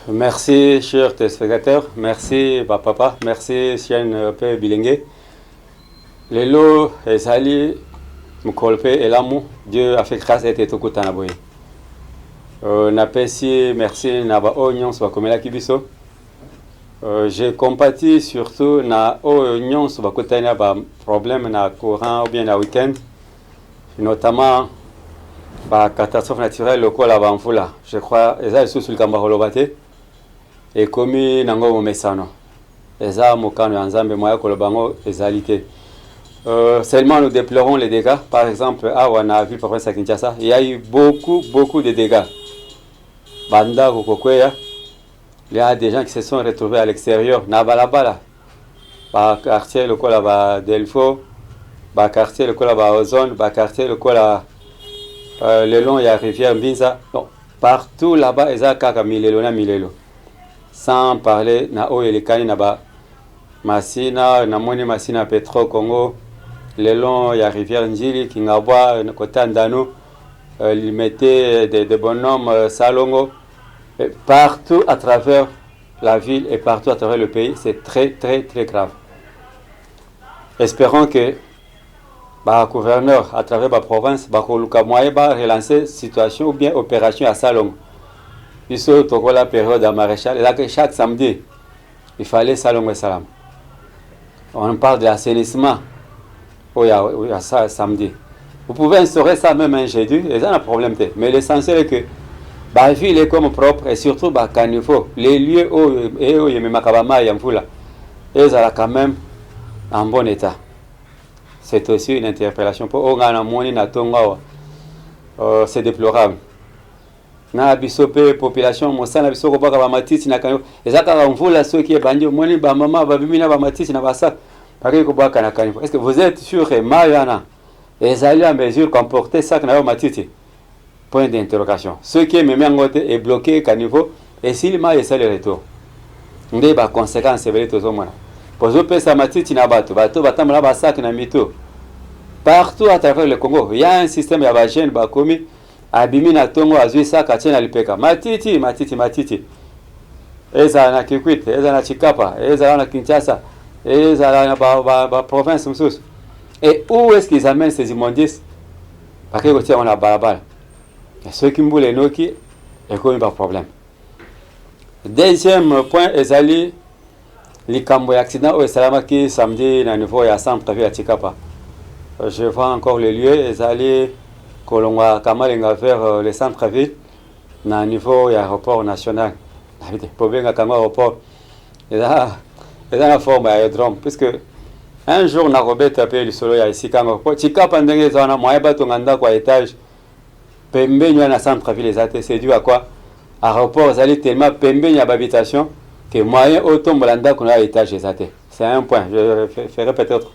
Merci, chers téléspectateurs. Merci, papa. Merci, chaîne P. Bilingue. Les lots, les alliés, Mkolpe et l'amour, Dieu a fait grâce et été tout à Naboye. Napesi, merci, Naba Oignon, soit comme la Kibiso. J'ai compati surtout na Oignon, soit côté na problème na courant ou bien na week-end, notamment la catastrophe naturelle locale à Banfula. Je crois, et ça, sur le Kambaholobate. Et comme nango mesano eza mokano ya nzambe moya kolobango ezalité. Seulement nous déplorons les dégâts. Par exemple à la ville province à Kinshasa, il y a eu beaucoup de dégâts. Banda Kokokweya, il y a des gens qui se sont retrouvés à l'extérieur na balabala ba quartier le kola ba Delfo, ba quartier le kola ba Ozone, ba quartier le kola le long il y a rivière Mbinza. Donc partout là-bas eza kaka milelo na milelo. Sans parler na o elekani na ba masina na moni masina Petro Congo le long ya rivière Njili Kingabwa côté Ndano il mettait des bonhommes Salongo et partout à travers la ville et partout à travers le pays. C'est très grave. Espérons que le gouverneur à travers la province va relancer situation ou bien opération à Salongo. Il se trouve la période à Maréchal. Et là, chaque samedi, il fallait Salongo et Salam. On parle de l'assainissement. Il y a ça samedi. Vous pouvez instaurer ça même un jeudi, et ça n'a pas de problème. Mais l'essentiel est que la ville est comme propre et surtout le caniveau. Les lieux où il y a ils sont quand même en bon état. C'est aussi une interpellation pour c'est déplorable. Na bisope population mosana bisoko baka ba matiti na kanyo ezaka ba mvula soki ebandi moni ba mama ba bimina ba matiti na basa pare ko baka na kanyo. Est-ce que vous êtes sûr que mayana ezali en mesure comporter ça na ba matiti? Point d'interrogation. Ce qui est même ngote est bloqué caniveau et s'il ma essaie le retour. Ndé ba conséquence ebele tozo mona. Pozo pesa matiti na bato batamala ba sac na mito. Partout à travers le Congo, il y a un système ya ba jeune ba komi abimi na tongo azui saka tena lipeka matiti eza na Kikwit, eza na Chikapa, eza na Kinshasa, eza na ba province msusu. Et où est-ce qu'ils amènent ces immondices? Parce que côté on a balabala. Et ceux qui mboule noki et comme pas problème. Deuxième point ezali likambo ya accident au Salamaki samedi na niveau ya centre ville à Chikapa. Je vois encore le lieu ezali Kolongwa Kamalenga vers le centre-ville, na niveau de l'aéroport national. Pour bien qu'à l'aéroport, il y a une forme d'aérodrome. Puisque un jour, on a Robert appelé le solo ici, quand on a Tika pendant les années, moi, on a un étage. Pembe, il y a un centre-ville, c'est dû à quoi? L'aéroport, il y a tellement Pembe, il y a habitation que moyen autant de qu'on a un étage. C'est un point. Je ferai peut-être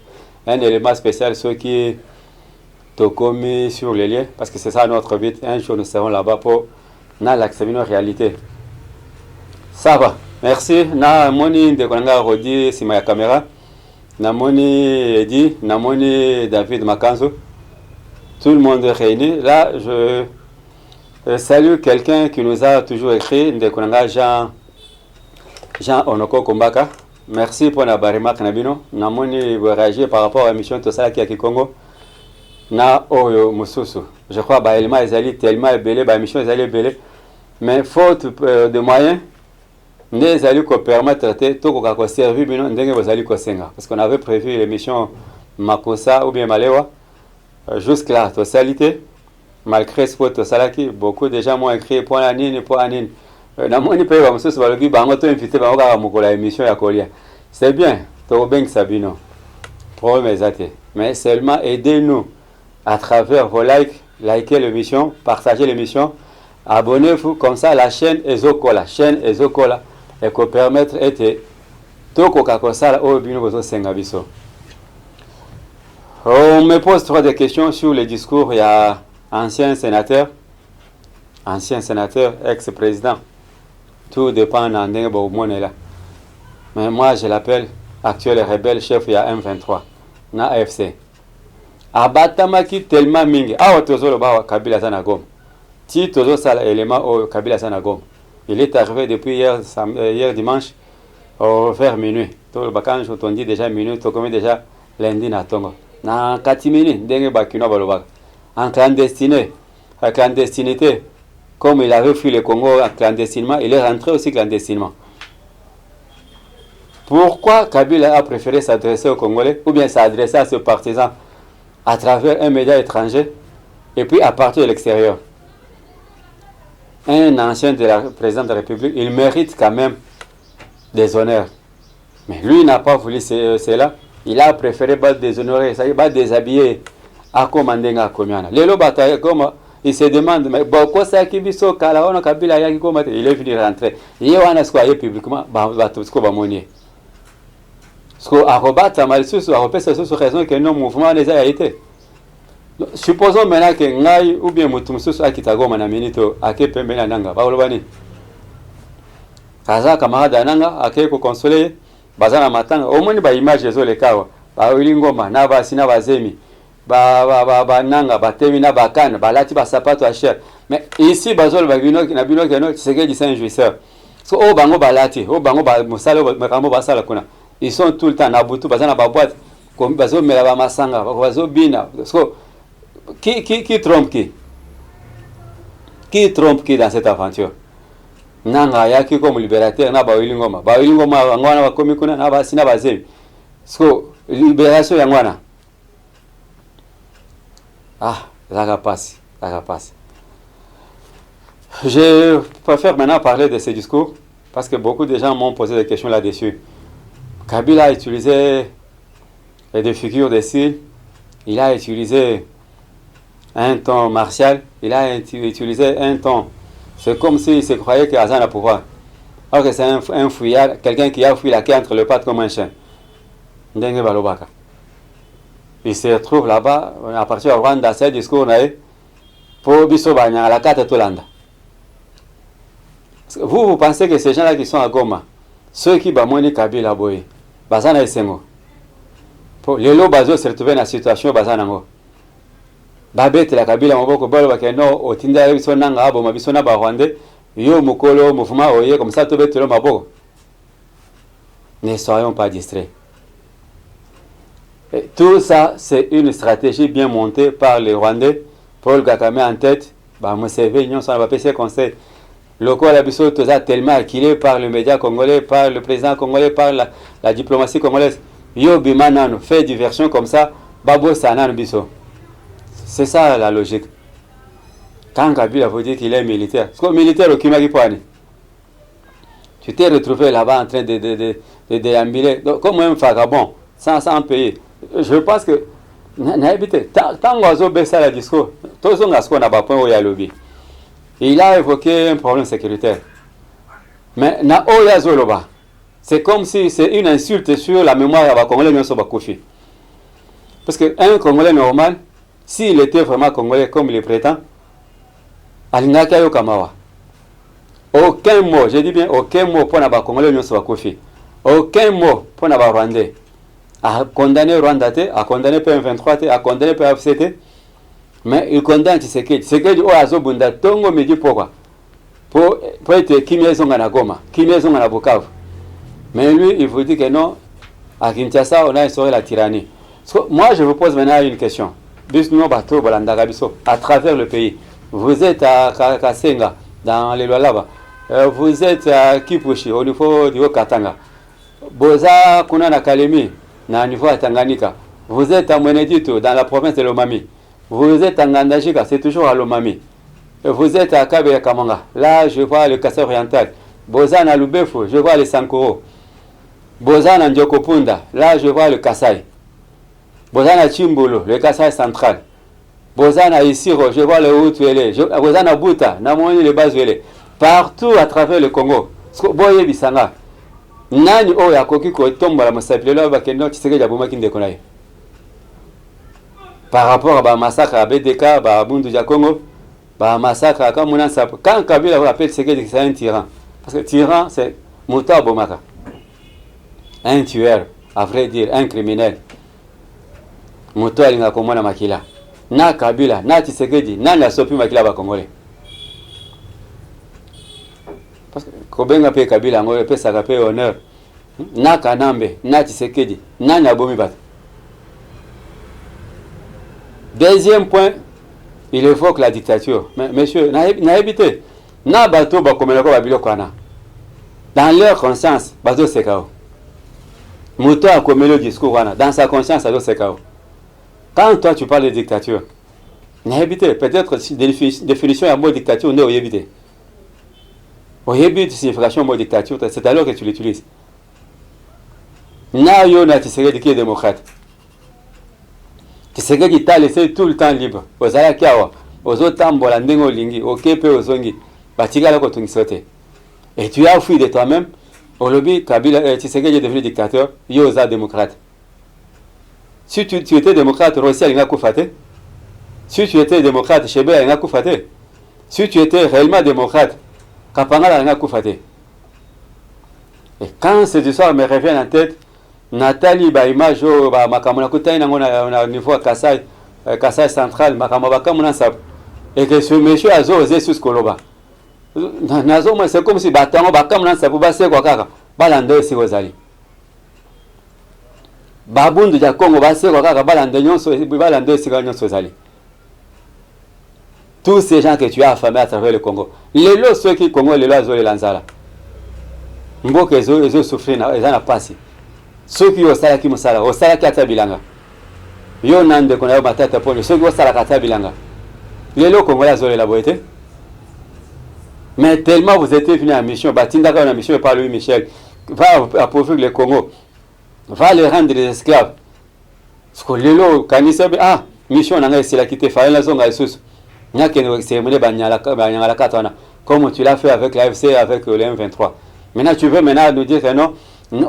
un élément spécial, ceux qui commis sur les liens, parce que c'est ça notre but. Un jour, nous serons là-bas pour l'accepter une réalité. Ça va. Merci. Na moni de konanga rodi si ma caméra. Na moni Edi, na moni David Makanzo. Tout le monde est réuni. Là, je salue quelqu'un qui nous a toujours écrit, de konanga Jean Onoko Kombaka. Merci pour la remarque Nabino. Na moni réagir par rapport à la mission Tosala qui a Congo. Na oyo mususu. Je crois que l'élément est tellement belé, la mission est belé, mais faute de moyens, nous allons permettre de tout servir parce qu'on avait prévu l'émission Makosa ou bien Malewa jusque là, totalité, malgré ce que Salaki, beaucoup de gens m'ont écrit pour l'année, pour l'année. Namoni pe ba mususu balobi bango to invité bango ka mokola émission ya Kolia. C'est bien, to ben Sabino. Problème exact. Mais seulement aidez-nous à travers vos likes, likez l'émission, partagez l'émission, abonnez-vous, comme ça la chaîne Ezokola, et qu'on permettre d'être tout Coca-Cola au Bino Sengabiso. On me pose trois questions sur le discours. Il y a ancien sénateur, ex-président. Tout dépend d'Andeng Boumonela. Mais moi je l'appelle actuel rebelle chef, il y a M23, na AFC. Abatamaki tellement mingi. Tozo lo ba Kabila Sanagom. Ti tozo sala élément au Kabila Sanagom. Il est arrivé depuis hier dimanche vers minuit. Quand on dit déjà minuit, on commence déjà lundi na tongo. Na katimini ndenge bakino balobaka. En clandestinité, comme il avait fui le Congo clandestinement, il est rentré aussi clandestinement. Pourquoi Kabila a préféré s'adresser aux Congolais ou bien s'adresser à ses partisans à travers un média étranger et puis à partir de l'extérieur? Un ancien de la présidente de la République, il mérite quand même des honneurs. Mais lui n'a pas voulu cela. Il a préféré déshonorer, déshabiller à commander à Komiana. Il se demande, mais pourquoi ça qui vit sur Kalaona Kabila yaki comment il est venu rentrer. Il y a un square publiquement, parce que Arobata Malsus, Aropesa sur raison que nos mouvements les a été. Supposons maintenant que Ngai ou bien Mutumsus a Kitagoma na minito a Kepembe na Nanga, Baolobani. Kaza camarade Nanga a Keko consoler, Bazana Matanga, au moins ba image de Zolekawa, Baolingoma, Naba Sina Bazemi, Nanga, Batemi na Bakan, Balati Basapato à cher. Mais ici, Bazol Babino, Nabino Gano, c'est que du Saint-Jouisseur. So, oh Bango Balati, oh Bango Musalo, Makambo Basala Kuna. Ils sont tout le temps na Boutou, Bazana Baboite, comme Bazo Melaba Masanga, Bazo Bina. Qui trompe qui? Qui trompe qui dans cette aventure? Nanga yaki comme libérateur na Baolingoma. Baolingoma ngwana wa komikuna na basina bazemi. So libération ya ngwana. Ah, ça passe. Je préfère maintenant parler de ces discours parce que beaucoup de gens m'ont posé des questions là-dessus. Kabila a utilisé des figures de style. Il a utilisé un ton martial, il a utilisé un ton. C'est comme s'il se croyait qu'il a un pouvoir. Alors que c'est un fouillard, quelqu'un qui a fui la quai entre le pattes comme un chien. Il se retrouve là-bas, à partir de Rwanda, c'est un discours pour Bisobanya, à la carte Tolanda. Vous pensez que ces gens-là qui sont à Goma, ceux qui bamoni Kabila Boy, Bazana et Sengo, les lots bazo se retrouver dans la situation Bazanango. Babette la Kabila moboko balo bakeno otinda biso nanga abo mabiso na ba Rwandais yo mukolo mouvement oye comme ça to betelo maboko. Ne soyons pas distraits. Et tout ça c'est une stratégie bien montée par les Rwandais. Paul Kagame en tête, ba Museveni nyon ça va passer conseil. Loko la biso tout ça tellement acquis par le média congolais, par le président congolais, par la diplomatie congolaise. Yo bimanano fait diversion comme ça, babo sanan biso. C'est ça la logique. Quand Kabila vous dire qu'il est militaire, parce que militaire au Kimagipouani, tu t'es retrouvé là-bas en train de déambuler, comme un vagabond, sans payer. Je pense que, tant qu'on baissé la discours, tout le monde n'a pas point où il y a lobby. Il a évoqué un problème sécuritaire. Mais na oya zoloba, c'est comme si c'est une insulte sur la mémoire de Congolais non Sobakofi. Parce qu'un Congolais normal, s'il était vraiment congolais comme il le prétend, Alingaka yo Kamawa. Aucun mot, je dis bien aucun mot pour les Congolais non Sobakofi. Aucun mot pour les Rwandais. A condamné Rwanda, a condamné PM23, a condamné PFCT, mais il condamne Tshisekedi. Tshisekedi o azobunda tongo me dit pourquoi? Pour être Kimezonga na Goma, Kimezonga na Bukavu. Mais lui, il vous dit que non, à Kinshasa, on a instauré la tyrannie. Moi, je vous pose maintenant une question. À travers le pays. Vous êtes à Kasenga, dans les Lualaba. Vous êtes à Kipushi, au niveau du Katanga. Boza Kuna Kalemi, au niveau de Tanganyika. Vous êtes à Mwenedito, dans la province de Lomami. Vous êtes à Ngandajika, c'est toujours à Lomami. Vous êtes à Kabeya Kamanga. Là, je vois le Kassai oriental. Boza na Lubefo, je vois le Sankoro. Boza na Ndjokopunda, là, je vois le Kassai. Bozana Chimbolo, le Kassai central. Bozana Isiro, je vois le Hutuele. Bozana Buta, Namoni le Bazuele. Partout à travers le Congo. Boye Bisanga. Nani oya koki ko tomba la masapile là ba keno Tshisekedi aboma kinde konaye. Par rapport à massacre à BDK, ba Bundu ja Congo, ba massacre à Kamuna Sap. Quand Kabila appelle Tshisekedi que c'est un tyran. Parce que tyran c'est Mouta Bomaka. Un tueur, à vrai dire, un criminel. Moto alinga komona makila na Kabila na Tshisekedi na sopi makila ba Congolais. parce que kobenga pe Kabila ngo pe saka pe honneur na Kanambe na Tshisekedi na Nyabomi bat. Deuxième point, il évoque la dictature. Mais monsieur, n'a évité. Na bateau ba komelako ba biloko ana. Dans leur conscience, bateau sekao. Moto a commelé le discours ana. Dans sa conscience, bateau sekao. Quand toi tu parles de dictature, n'a évité. Peut-être définition à mot dictature, n'est évité. Au évite signification mot dictature, c'est alors que tu l'utilises. Na yo na Tshisekedi qui est démocrate. Tshisekedi t'a laissé tout le temps libre. Aux Alakiawa, aux autres tambola ndengo lingi, au Kepe, aux Zongi, Batigala Kotungisote. Et tu as fui de toi-même. Au lobby, Kabila, Tshisekedi est devenu dictateur, Yosa démocrate. Si tu étais démocrate, Rossi a Koufate. Si tu étais démocrate, Chebe a Koufate. Si tu étais réellement démocrate, Kapanga a Koufate. Et quand cette histoire me revient en tête, Nathalie ba image ba makamona kutaina ngona niveau Kasai central makamaba kamona sab et que ce monsieur a osé sous koloba nazo moi c'est comme si batango bakamona sab ba se kwa kaka balande si ozali babundu ja Congo ba se kwa kaka balande nyonso balande si kwa nyonso ozali. Tous ces gens que tu as affamés à travers le Congo, les lots ceux qui Congo les lots les lanzala mboka ezo souffrir na ezana pasi. Ceux qui ont salé qui musala, au salé qui a tabilanga. Yo nande qu'on a batata pour ceux qui ont salé qui a tabilanga. Les locaux congolais ont la beauté. Mais tellement vous étiez venu à mission, Batinda a une mission par Louis Michel, va appauvrir le Congo, va les rendre des esclaves. Parce que les locaux, quand ils savent, ah, mission n'a pas quitté, fallait la zone à sous. Il y a qu'une cérémonie comme tu l'as fait avec l'AFC, avec le M23. Maintenant, tu veux nous dire que non. Qu'est-ce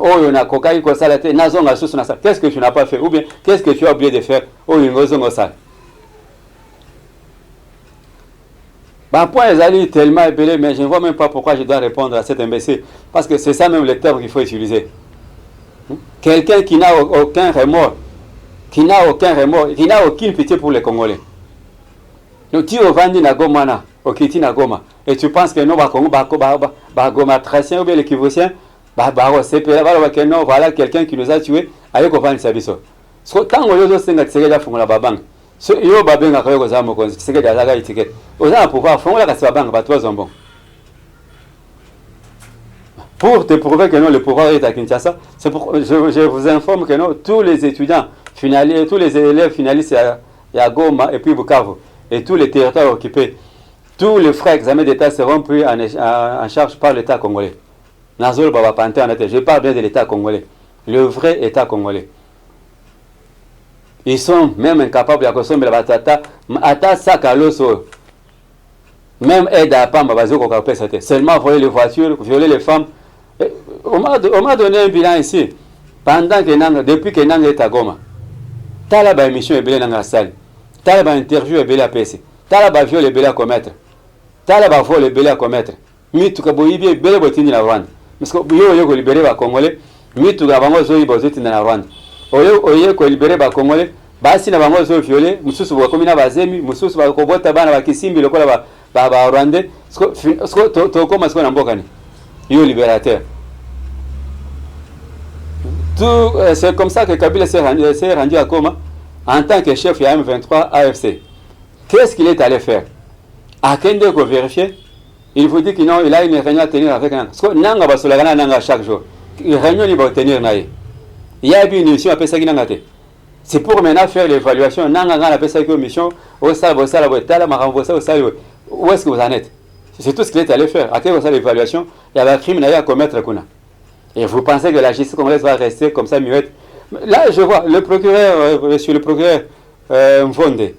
que tu n'as pas fait? Ou bien, qu'est-ce que tu as oublié de faire? Point est tellement épelé, mais je ne vois même pas pourquoi je dois répondre à cet imbécile. Parce que c'est ça même le terme qu'il faut utiliser. Quelqu'un qui n'a aucun remords, qui n'a aucune pitié pour les Congolais. Donc, tu vas vendre na Goma, au Kiti na Goma, et tu penses que non, Goma Tracien ou bien les Kivoussiens, voilà quelqu'un qui nous a tués, avec Ovan Sabiso. Tant que nous sommes là, nous babang. Ce yo babeng a créé aux âmes, c'est que d'ailleurs étiquette. Aux âmes pouvoir faire la babang, bah toi bon. Pour te prouver que non, le pouvoir est à Kinshasa, c'est pour je vous informe que non, tous les étudiants finalistes, tous les élèves finalistes à Goma et puis Bukavu et tous les territoires occupés, tous les frais examens d'État seront pris en charge par l'État congolais. Je parle bien de l'État congolais, le vrai État congolais. Ils sont même incapables de consommer la batata, même aide à Pamba, seulement voler les voitures, violer les femmes. On m'a donné un bilan ici, pendant que depuis que Nang est à Goma. Talaba émission est belé dans la salle, Talaba interview est belé à PC, Talaba viol est belé à commettre, Talaba vol est belé à commettre. Mituka boyibi est belé botini la Rwanda. Parce que yo libéré les Congolais, mitu gabango zo ibozoti na Rwanda. Oyo ko libéré les Congolais, basi na bango zo violé, mususu ba komina bazemi, mususu ba kobota bana ba kisimbi lokola ba Rwandais. To koma sko na mboka ni. Yo libérateur. Tout c'est comme ça que Kabila s'est rendu à Goma en tant que chef de M23 AFC. Qu'est-ce qu'il est allé faire? À Kende ko vérifier. Il vous dit qu'il a une réunion à tenir avec un. Parce que Nanga va se la gagner chaque jour. Une réunion, il va tenir. Il y a une mission à Pessa qui n'a pas. C'est pour maintenant faire l'évaluation. Nanga a Pessa qui a une mission. Où est-ce que vous en êtes? C'est tout ce qu'il est allé faire. À quelle est l'évaluation? Il y a un crime à commettre. Et vous pensez que la justice congolaise va rester comme ça, muette? Là, je vois le procureur, monsieur le procureur Mfonde.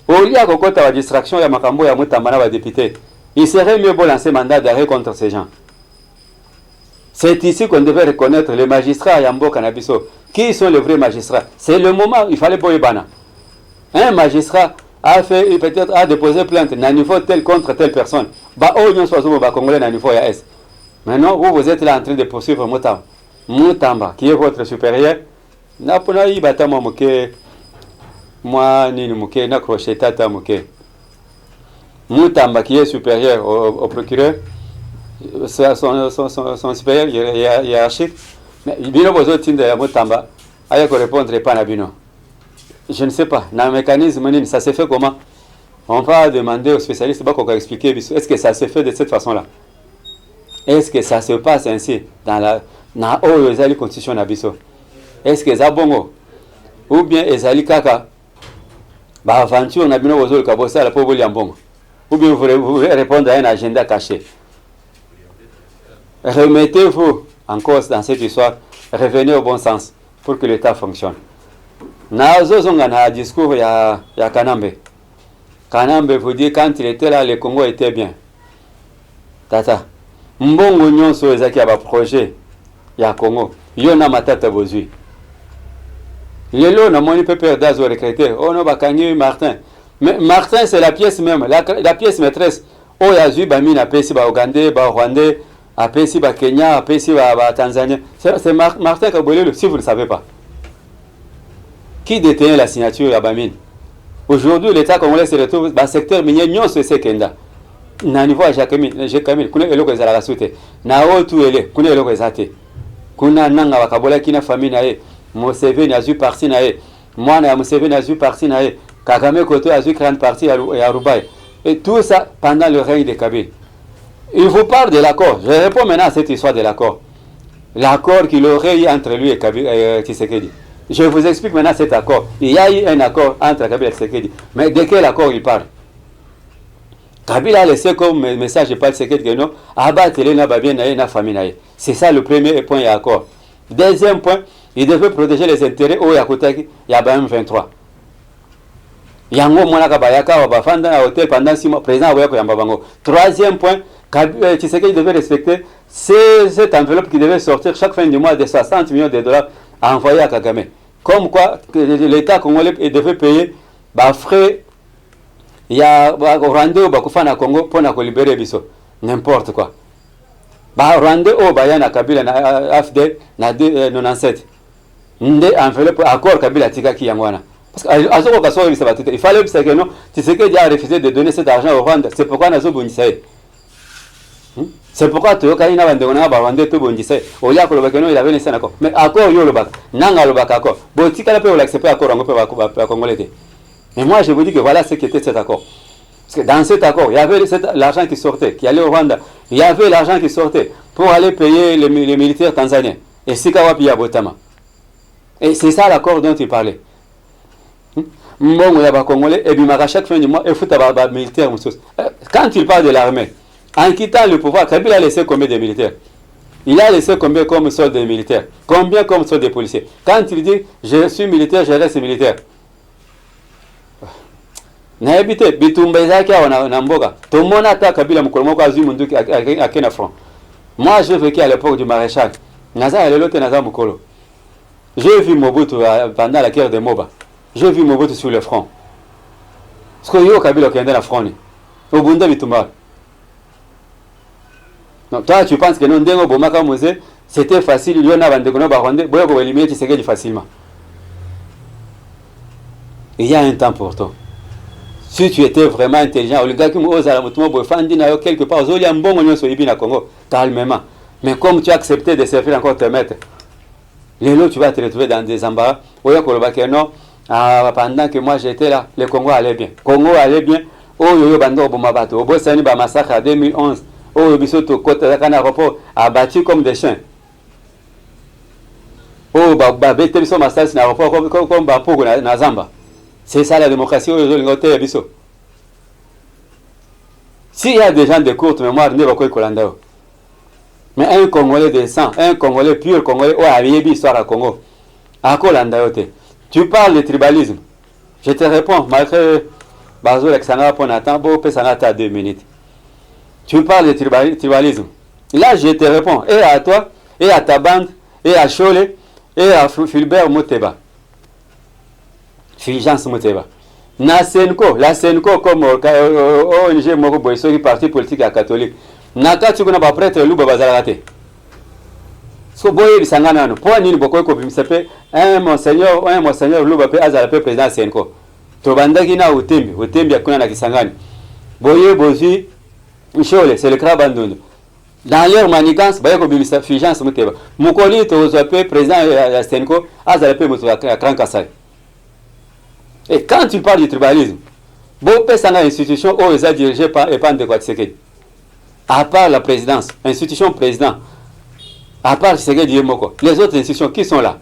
Au lieu de la distraction, il y a Makambo, il y a Moutamana, député. Il serait mieux de lancer mandat d'arrêt contre ces gens. C'est ici qu'on devait reconnaître les magistrats à Yambo Kanabiso. Qui sont les vrais magistrats? C'est le moment, il fallait Boyebana. Un magistrat a fait, peut-être, a déposé plainte à niveau tel contre telle personne. Congolais à niveau AS. Maintenant, vous êtes là en train de poursuivre Moutamba, qui est votre supérieur. Moi, Moutamba qui est supérieur au procureur, son supérieur hiérarchique, mais bino bozo tinde ya motamba aya ko répondre pas na bino. Je ne sais pas, dans le mécanisme ça se fait comment? On va demander aux spécialistes pour expliquer est-ce que ça se fait de cette façon-là? Est-ce que ça se passe ainsi dans la constitution na biso? Est-ce que ça bongo? Ou bien ezali kaka ba aventure na bino bozo ka bossa la po boli ambongo? Ou bien vous voulez répondre à un agenda caché? Remettez-vous en cause dans cette histoire, revenez au bon sens pour que l'État fonctionne. Nazozonga na discours ya Kanambe. Kanambe vous dit quand il était là, le Congo était bien. Tata, mbongo nyonso ezaki ya ba projet ya Congo. Yo na matata bozui. Lelo na moni pepe dazo recruter. Oh no bakangi Martin. Mais Martin c'est la pièce même, la pièce maîtresse. Oh ya zui ba mina pesi ba Ougandais, ba Rwandais, apesi ba Kenya, apesi ba Tanzanie. C'est Martin Kabolelo si vous ne le savez pas. Qui détient la signature ya Bamine? Aujourd'hui, l'État congolais se retrouve dans le secteur minier, non c'est ce Kenda. Na niveau Jacques Camille, kuna eloko ezala kasute. Na otu ele, kuna eloko ezate. Kuna nanga wakabola kina famille na ye. Museveni a eu parti na ye. Mwana ya Museveni a eu parti na ye. Kagame Koto a eu grande partie à Roubaix. Et tout ça pendant le règne de Kabila. Il vous parle de l'accord. Je réponds maintenant à cette histoire de l'accord. L'accord qu'il aurait eu entre lui et Tshisekedi. Je vous explique maintenant cet accord. Il y a eu un accord entre Kabila et Tshisekedi. Mais de quel accord il parle? Kabila a laissé comme message de Tshisekedi que non, abattre les Nababien et la famille. C'est ça le premier point et accord. Deuxième point, il devait protéger les intérêts au Yakutaki, Yabam 23. Yango Monaka Bayaka, Wabafanda, à hôtel pendant 6 mois, président Wayako Yambabango. Troisième point, Tshisekedi devait respecter cette enveloppe qui devait sortir chaque fin du mois de 60 millions de dollars envoyés à Kagame. Comme quoi, l'État congolais devait payer bah, frais. Il y a Rwanda au Congo pour libérer Bisso. N'importe quoi. Bah, Rwanda au Bayana Kabila na AFD na 97. Nde enveloppe accord Kabila Tikaki Yangwana. Parce que il fallait que non, Tshisekedi a refusé de donner cet argent au Rwanda. C'est pourquoi Nazo Bonisaï. C'est pourquoi Toyokaina Vandona Rwanda to Bonisaï. Oya Kolobakeno il avait laissé un accord. Mais accord Yolobak, Nanga Lobak accord. Botika la peut l'accepter accord en Congolais. Mais moi je vous dis que voilà ce qu'était cet accord. Parce que dans cet accord, il y avait l'argent qui sortait, qui allait au Rwanda. Il y avait l'argent qui sortait pour aller payer les militaires tanzaniens. Et Sikawapi Botama. Et c'est ça l'accord dont il parlait. Mbongo ya Congolais, et bien à chaque fin du mois, il faut avoir militaire. Quand il parle de l'armée, en quittant le pouvoir, Kabila a laissé combien de militaires? Il a laissé combien comme soldats militaires? Combien comme soldats policiers? Quand il dit je suis militaire, je reste militaire. Naebite bitumba ezaki na mboka tomona ata Kabila mokolo moko azwi munduki akena front. Moi j'ai vécu à l'époque du maréchal naza lelo te naza mokolo. J'ai vu Mobutu pendant la guerre de Moba. J'ai vu Mobutu sur le front. Ce que yo Kabila qui est dans la front au bunda bitumba. Non, toi tu penses que non ndengo bomaka mose c'était facile yo na bande kono ba Rwanda boya ko éliminer Tshisekedi facilement. Il y a un temps pour toi. Si tu étais vraiment intelligent, le gars qui m'a dit quelque part, Congo, calmement. Mais comme tu as accepté de servir encore tes maîtres, les lots, tu vas te retrouver dans des embarras. Pendant que moi j'étais là, le Congo allait bien. Congo allait bien. Oh, yo bando bomabato. Au Bossani, massacre en 2011. Oh, Bisoto, côte de la aéroport, abattu comme des chiens. Oh, bête, ils sont massacrés dans l'aéroport comme Bapogo, na Zamba. C'est ça la démocratie aujourd'hui. S'il y a des gens de courte mémoire, mais un Congolais de sang, un Congolais pur Congolais, oh, il y a une histoire à Congo. À Kolandaote. Tu parles de tribalisme. Je te réponds, malgré Bazo Alexandra Ponatan, Bo Pesanata 2 minutes. Tu parles de tribalisme. Là, je te réponds, et à toi, et à ta bande, et à Cholet, et à Fulbert Moteba. Fulgence Moteba. La Senko comme ONG Moko Boisoki, parti politique à catholique. Naka tu connais pas prêtre Louba Bazarate. So boye bisangana no. Pour nini boko ko bimsepe un monseigneur Louba pe azala pe président Senko. To bandaki na utembi akuna na Kisangani. Boye bozi Nchole c'est le Krabandondo. dans leur manigance ba ko bimisa figence muteba mukoli to zape président ya Senko azalape mutu ya Grand Kasai. Et quand tu parles du tribalisme, bon pesanga institution où est dirigée par Epande Kwatseke, à part la présidence, institution président, à part Tshisekedi Yemoko, les autres institutions qui sont là.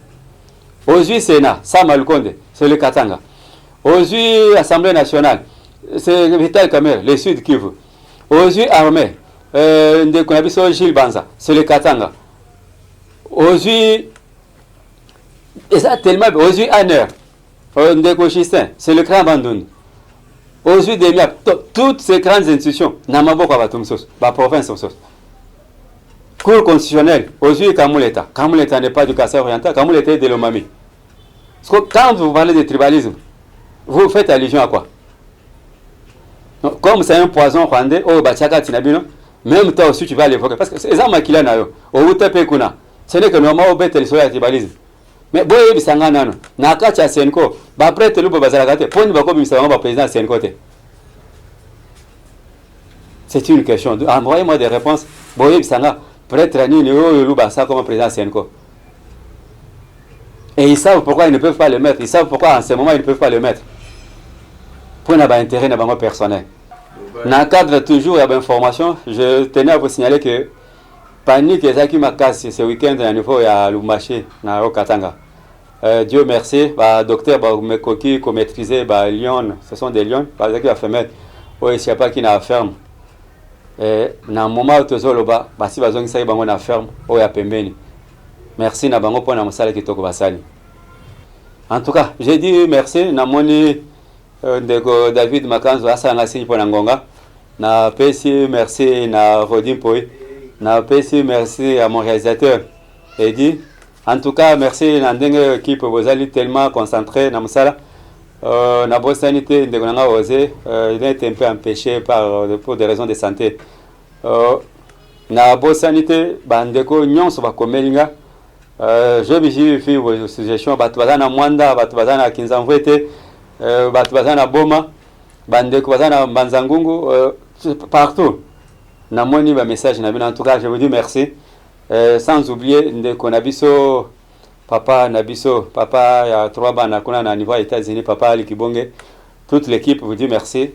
Aujourd'hui Sénat, Samalukonde, c'est le Katanga. Aujourd'hui Assemblée nationale, c'est Vital Kamer, le Sud Kivu. Aujourd'hui armée, Gilles Banza, c'est le Katanga. Aujourd'hui, et ça tellement, aujourd'hui Aner, c'est le Grand Bandoun. Aujourd'hui, toutes ces grandes institutions, Namaboko Batumsos, la province Sos. Cour constitutionnelle, aujourd'hui Kamuleta. Kamuleta n'est pas du Kassai oriental, Kamuleta est de l'Omami. Quand vous parlez de tribalisme, vous faites allusion à quoi? Comme c'est un poison rwandais, oh Bachaka Tinabino, même toi aussi tu vas l'évoquer. Parce que c'est ça qui est là, au Utapekuna. Ce n'est que normalement au bête le tribalisme. Mais boye bisanga nano nakati ya Senko ba prêtre lubo bazalakate poni bako bisanga ba président Senko te. C'est une question. Envoyez-moi des réponses. Boye bisanga prêtre ni luba ça comme président Senko. Et ils savent pourquoi ils ne peuvent pas le mettre. Ils savent pourquoi en ce moment ils ne peuvent pas le mettre. Pour n'avoir intérêt n'a pas personnel. Dans le cadre toujours d'information, je tenais à vous signaler que panique et Zaki Makas ce week-end à niveau à Lumbashi na Katanga. Dieu merci, docteur Mekoki qui maîtrisé Lyon, ce sont des lions, parce qu'il a fait mettre au pas qui n'a ferme. Et dans le moment où tu as si bazong sai bango na ferme, au ya pembeni. Merci na bango pour na musala kitoko basali. En tout cas, j'ai dit merci na moni ndeko David Makanzo asa ngasi pour ngonga. Na pesi merci na Rodim Poi. Na pesi merci à mon réalisateur Eddie. En tout cas, merci à l'équipe, vous allez tellement concentré dans Moussala. La bonne sanité, il a été un peu empêché pour des raisons de santé. La bonne sanité, je me suis fait vos suggestions, Batouazana Mwanda, Batouazana Kinzamvete, Batouazana Boma, Bandekouazana Banzangungu, partout. Namoni un message, en tout cas, je vous dis merci. Sans oublier Nabiso, papa Nabiso, papa il y a 3 bandes à niveau États-Unis, papa Ali Kibonge, toute l'équipe vous dit merci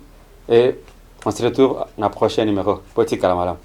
et on se retrouve dans le prochain numéro. Petit Kalamala.